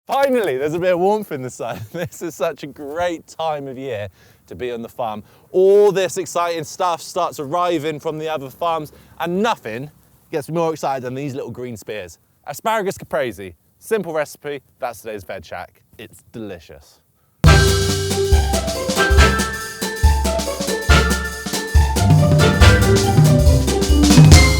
Finally, there's a bit of warmth in the sun. This is such a great time of year to be on the farm. All this exciting stuff starts arriving from the other farms, and nothing gets me more excited than these little green spears. Asparagus Caprese, simple recipe, that's today's veg shack. It's delicious.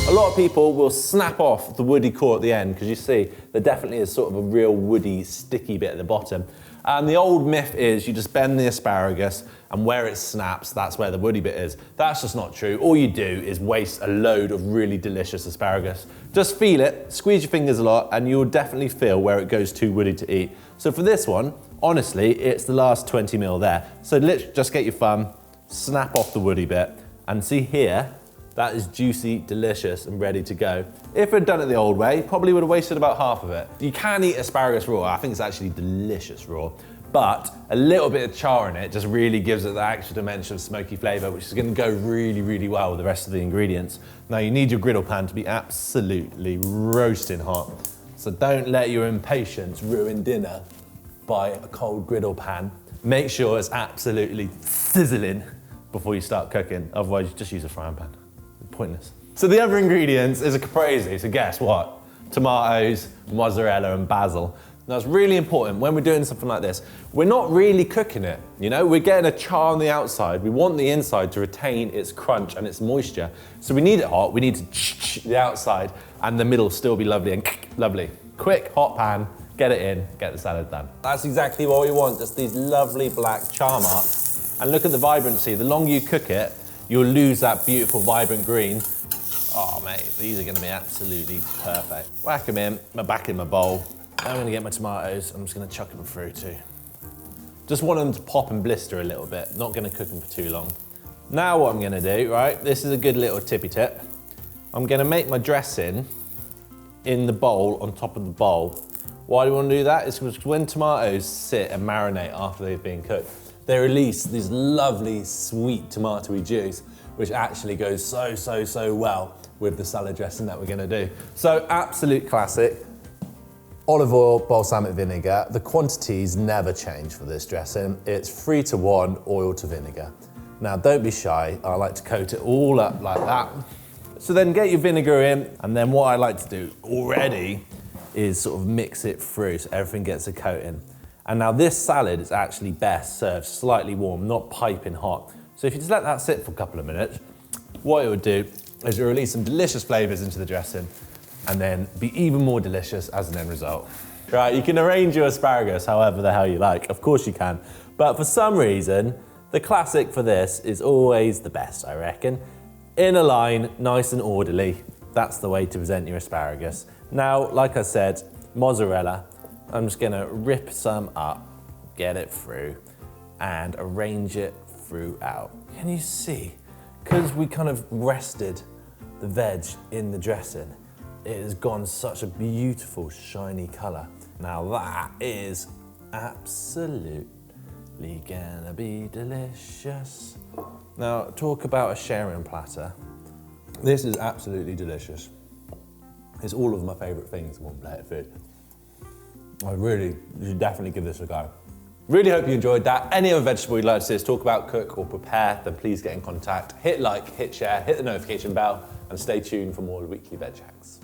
A lot of people will snap off the woody core at the end because you see there definitely is sort of a real woody, sticky bit at the bottom. And the old myth is you just bend the asparagus and where it snaps, that's where the woody bit is. That's just not true. All you do is waste a load of really delicious asparagus. Just feel it, squeeze your fingers a lot, and you'll definitely feel where it goes too woody to eat. So for this one, honestly, it's the last 20 mil there. So literally just get your thumb, snap off the woody bit, and see here, that is juicy, delicious, and ready to go. If I'd done it the old way, probably would have wasted about half of it. You can eat asparagus raw. I think it's actually delicious raw, but a little bit of char in it just really gives it that extra dimension of smoky flavor, which is gonna go really, really well with the rest of the ingredients. Now you need your griddle pan to be absolutely roasting hot. So don't let your impatience ruin dinner by a cold griddle pan. Make sure it's absolutely sizzling before you start cooking. Otherwise, just use a frying pan. Pointless. So the other ingredients is a caprese, so guess what? Tomatoes, mozzarella, and basil. Now it's really important when we're doing something like this, we're not really cooking it, you know? We're getting a char on the outside. We want the inside to retain its crunch and its moisture. So we need it hot, we need to the outside, and the middle still be lovely and lovely. Quick, hot pan, get it in, get the salad done. That's exactly what we want, just these lovely black char marks. And look at the vibrancy. The longer you cook it, you'll lose that beautiful, vibrant green. Oh mate, these are gonna be absolutely perfect. Whack them in, back in my bowl. I'm gonna get my tomatoes, I'm just gonna chuck them through too. Just want them to pop and blister a little bit, not gonna cook them for too long. Now what I'm gonna do, right, this is a good little tippy tip. I'm gonna make my dressing in the bowl, on top of the bowl. Why do you wanna do that? It's because when tomatoes sit and marinate after they've been cooked, they release this lovely, sweet tomatoey juice, which actually goes so well with the salad dressing that we're gonna do. So absolute classic. Olive oil, balsamic vinegar. The quantities never change for this dressing. It's 3 to 1 oil to vinegar. Now don't be shy, I like to coat it all up like that. So then get your vinegar in, and then what I like to do already is sort of mix it through so everything gets a coating. And now this salad is actually best served slightly warm, not piping hot. So if you just let that sit for a couple of minutes, what it would do is it release some delicious flavors into the dressing and then be even more delicious as an end result. Right, you can arrange your asparagus however the hell you like, of course you can. But for some reason, the classic for this is always the best, I reckon. In a line, nice and orderly. That's the way to present your asparagus. Now, like I said, mozzarella. I'm just gonna rip some up, get it through, and arrange it throughout. Can you see? Because we kind of rested the veg in the dressing, it has gone such a beautiful, shiny color. Now that is absolutely gonna be delicious. Now, talk about a sharing platter. This is absolutely delicious. It's all of my favorite things in one plate of food. You should definitely give this a go. Really hope you enjoyed that. Any other vegetable you'd like to see us talk about, cook, or prepare, then please get in contact. Hit like, hit share, hit the notification bell, and stay tuned for more weekly veg hacks.